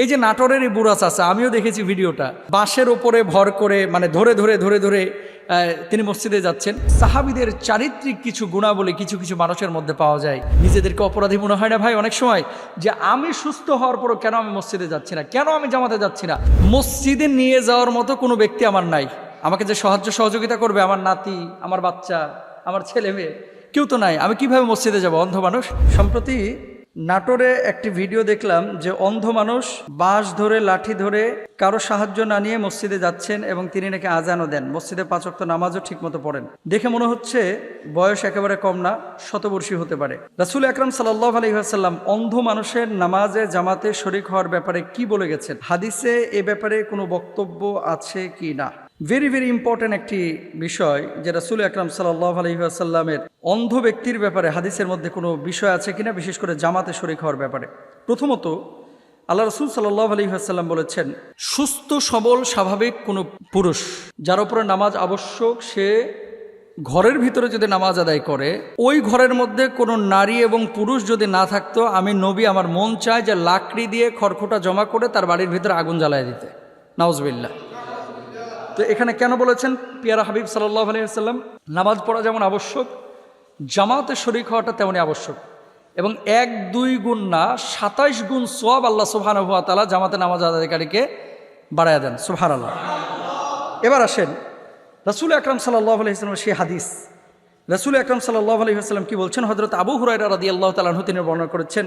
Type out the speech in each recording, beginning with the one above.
এই যে নাটোরের এই বুড়া চাচা, আমিও দেখেছি ভিডিওটা, বাঁশের ওপরে ভর করে মানে ধরে ধরে ধরে ধরে তিনি মসজিদে যাচ্ছেন। সাহাবীদের চারিত্রিক কিছু গুণাবলী কিছু কিছু মানুষের মধ্যে পাওয়া যায়। নিজেদেরকে অপরাধী মনে হয় না ভাই অনেক সময়, যে আমি সুস্থ হওয়ার পরও কেন আমি মসজিদে যাচ্ছি না, কেন আমি জামাতে যাচ্ছি না। মসজিদে নিয়ে যাওয়ার মতো কোনো ব্যক্তি আমার নাই, আমাকে যে সাহায্য সহযোগিতা করবে, আমার নাতি, আমার বাচ্চা, আমার ছেলে মেয়ে, কেউ তো নাই। আমি কিভাবে মসজিদে যাব, অন্ধ মানুষ। সম্প্রতি নাটোরে একটি ভিডিও দেখলাম যে অন্ধ মানুষ বাঁশ ধরে লাঠি ধরে কারো সাহায্য না নিয়ে মসজিদে যাচ্ছেন এবং তিনি নাকি আজানও দেন, মসজিদে 5 ওয়াক্ত নামাজও ঠিকমতো পড়েন। দেখে মনে হচ্ছে বয়স একেবারে কম না, শতবর্ষী হতে পারে। রাসূল আকরাম সাল্লাল্লাহু আলাইহি ওয়াসাল্লাম অন্ধ মানুষের নামাজে জামাতে শরীক হওয়ার ব্যাপারে কি বলে গেছেন, হাদিসে এ ব্যাপারে কোনো বক্তব্য আছে কি না। ভেরি ভেরি ইম্পর্টেন্ট একটি বিষয় যে রাসূল আকরাম সাল্লাল্লাহু আলাইহি ওয়াসাল্লামের অন্ধ ব্যক্তির ব্যাপারে হাদিসের মধ্যে কোনো বিষয় আছে কিনা, বিশেষ করে জামাতে শরীক হওয়ার ব্যাপারে। প্রথমত আল্লাহ রাসূল সাল্লাল্লাহু আলাইহি ওয়াসাল্লাম বলেছেন, সুস্থ সবল স্বাভাবিক কোনো পুরুষ যার উপরে নামাজ আবশ্যক, সে ঘরের ভিতরে যদি নামাজ আদায় করে, ওই ঘরের মধ্যে কোনো নারী এবং পুরুষ যদি না থাকতো, আমি নবী আমার মন চায় যে লাকড়ি দিয়ে খড়খোটা জমা করে তার বাড়ির ভিতরে আগুন জ্বালায় দিতে। নাউজুবিল্লাহ। তো এখানে কেন বলেছেন পিয়ারা হাবিব সাল্লাল্লাহু আলাইহি ওয়াসাল্লাম, নামাজ পড়া যেমন আবশ্যক, জামাতে শরীক হওয়াটা তেমনই আবশ্যক। এবং 1-2 গুণ না, 27 গুণ সওয়াব আল্লাহ সুবহানাহু ওয়া তাআলা জামাতে নামাজ আদায়কারীকে বাড়ায়া দেন। সুবহানাল্লাহ। এবার আসেন রাসূল আকরাম সাল্লাল্লাহু আলাইহি ওয়াসাল্লামের সেই হাদিস। রাসূল আকরাম সাল্লাল্লাহু আলাইহি ওয়াসাল্লাম কি বলছেন, হযরত আবু হুরায়রা রাদিয়াল্লাহু তাআলা আনহু তিনি বর্ণনা করেছেন,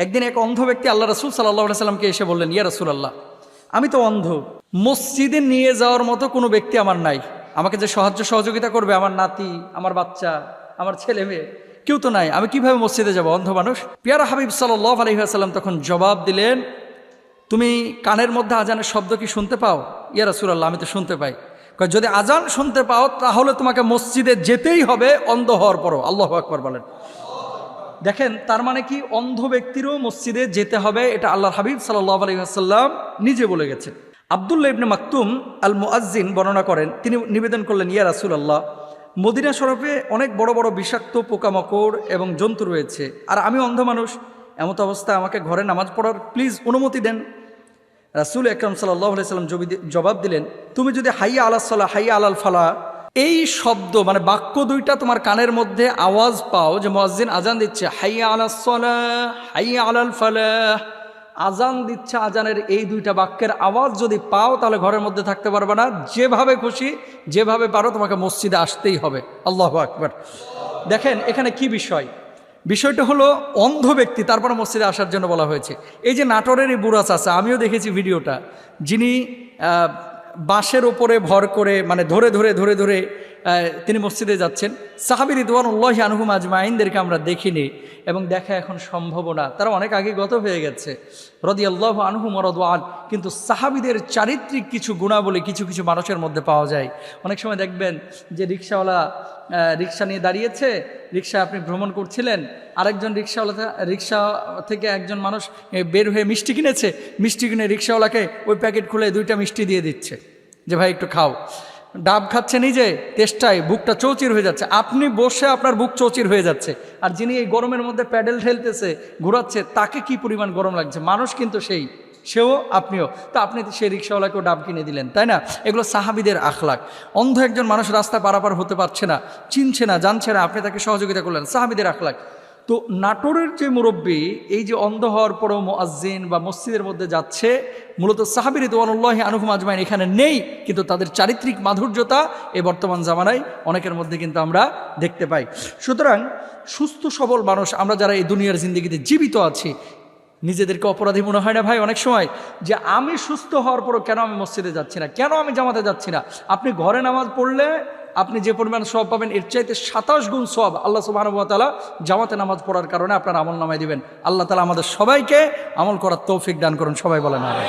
একদিন এক অন্ধ ব্যক্তি আল্লাহ রাসূল সাল্লাল্লাহু আলাইহি ওয়াসাল্লামকে এসে বললেন, ইয়া রাসূলুল্লাহ, আমি তো অন্ধ, মসজিদে নিয়ে যাওয়ার মতো কোনো ব্যক্তি আমার নাই, আমাকে যে সাহায্য সহযোগিতা করবে, আমার নাতি, আমার বাচ্চা, আমার ছেলে মেয়ে, কেউ তো নাই, আমি কিভাবে মসজিদে যাব, অন্ধ মানুষ। পিয়ারা হাবিব সাল্লাল্লাহু আলাইহি ওয়াসাল্লাম তখন জবাব দিলেন, তুমি কানের মধ্যে আজানের শব্দ কি শুনতে পাও? ইয়া রাসূলুল্লাহ, আমি তো শুনতে পাই। যদি আজান শুনতে পাও তাহলে তোমাকে মসজিদে যেতেই হবে অন্ধ হওয়ার পরও। আল্লাহু আকবার বলেন। দেখেন, তার মানে কি, অন্ধ ব্যক্তিরও মসজিদে যেতে হবে, এটা আল্লাহর হাবিব সাল্লাল্লাহু আলাইহি ওয়াসাল্লাম নিজে বলে গেছেন। আব্দুল্লাহ ইবনে মাকতুম আল মুআজ্জিন বর্ণনা করেন, তিনি নিবেদন করলেন, ইয়া রাসূলুল্লাহ, মদিনা শরফে অনেক বড় বড় বিষাক্ত পোকামাকড় এবং জন্তু রয়েছে, আর আমি অন্ধ মানুষ, এমত অবস্থায় আমাকে ঘরে নামাজ পড়ার প্লিজ অনুমতি দেন। রাসূল আকরাম সাল্লাল্লাহু আলাইহি ওয়াসাল্লাম জবাব দিলেন, তুমি যদি হাইয়া আলাস সালাহ, হাইয়া আলাল ফালাহ এই শব্দ মানে বাক্য দুইটা তোমার কানের মধ্যে আওয়াজ পাও, যে মুয়াজ্জিন আজান দিচ্ছে, হাইয়া আলাস সালাহ, হাইয়া আলাল ফালাহ, আজান দিচ্ছে, আজানের এই দুইটা বাক্যের আওয়াজ যদি পাও, তাহলে ঘরের মধ্যে থাকতে পারবে না, যেভাবে খুশি যেভাবে পারো তোমাকে মসজিদে আসতেই হবে। আল্লাহু আকবার। দেখেন এখানে কি বিষয়, বিষয়টা হলো অন্ধ ব্যক্তি, তারপরে মসজিদে আসার জন্য বলা হয়েছে। এই যে নাটোরের এই বুড়া চাচা, আমিও দেখেছি ভিডিওটা, যিনি বাঁশের ওপরে ভর করে মানে ধরে ধরে ধরে ধরে তিনি মসজিদে যাচ্ছেন। সাহাবী রিদওয়ানুল্লাহি আনহুম আজমাইনদেরকে আমরা দেখিনি এবং দেখা এখন সম্ভব না, তারা অনেক আগে গত হয়ে গেছে রাদিয়াল্লাহু আনহুম ওয়া রাদওয়ান। কিন্তু সাহাবীদের চারিত্রিক কিছু গুণাবলী কিছু কিছু মানুষের মধ্যে পাওয়া যায়। অনেক সময় দেখবেন যে রিক্সাওয়ালা রিক্সা নিয়ে দাঁড়িয়েছে, রিক্সায় আপনি ভ্রমণ করছিলেন, আরেকজন রিক্সা থেকে একজন মানুষ বের হয়ে মিষ্টি কিনেছে, মিষ্টি কিনে রিক্সাওয়ালাকে ওই প্যাকেট খুলে 2টা মিষ্টি দিয়ে দিচ্ছে, যে ভাই একটু খাও। ডাব খাচ্ছে নিজে, তেষ্টায় বুকটা চৌচির হয়ে যাচ্ছে, আপনি বসে আপনার বুক চৌচির হয়ে যাচ্ছে, আর যিনি এই গরমের মধ্যে প্যাডেল ঠেলতেছে ঘোরাচ্ছে, তাকে কি পরিমাণ গরম লাগছে। মানুষ কিন্তু সেও আপনিও, তো আপনি সেই রিক্সাওয়ালাকেও ডাব কিনে দিলেন, তাই না? এগুলো সাহাবীদের আখলাক। অন্ধ একজন মানুষ রাস্তা পারাপার হতে পারছে না, চিনছে না, জানছে না, আপনি তাকে সহযোগিতা করলেন, সাহাবীদের আখলাক। তো নাটোরের যে মুরব্বী, এই যে অন্ধ হওয়ার পরেও মুয়াজ্জিন বা মসজিদের মধ্যে যাচ্ছে, মূলত সাহাবী রিদওয়ানুল্লাহি আনহুম আজমাইন এখানে নেই, কিন্তু তাদের চারিত্রিক মাধুর্যতা এই বর্তমান জামানায় অনেকের মধ্যে কিন্তু আমরা দেখতে পাই। সুতরাং সুস্থ সবল মানুষ আমরা যারা এই দুনিয়ার জিন্দেগিতে জীবিত আছি, নিজেদেরকে অপরাধী মনে হয় না ভাই অনেক সময়, যে আমি সুস্থ হওয়ার পরও কেন আমি মসজিদে যাচ্ছি না, কেন আমি জামাতে যাচ্ছি না। আপনি ঘরে নামাজ পড়লে আপনি যে পরিমাণ সওয়াব পাবেন, এর চাইতে 27 গুণ সওয়াব আল্লাহ সুবহানাহু ওয়া তাআলা জামাতে নামাজ পড়ার কারণে আপনার আমল নামায় দিবেন। আল্লাহ তাআলা আমাদের সবাইকে আমল করার তৌফিক দান করুন। সবাই বলেন আমিন।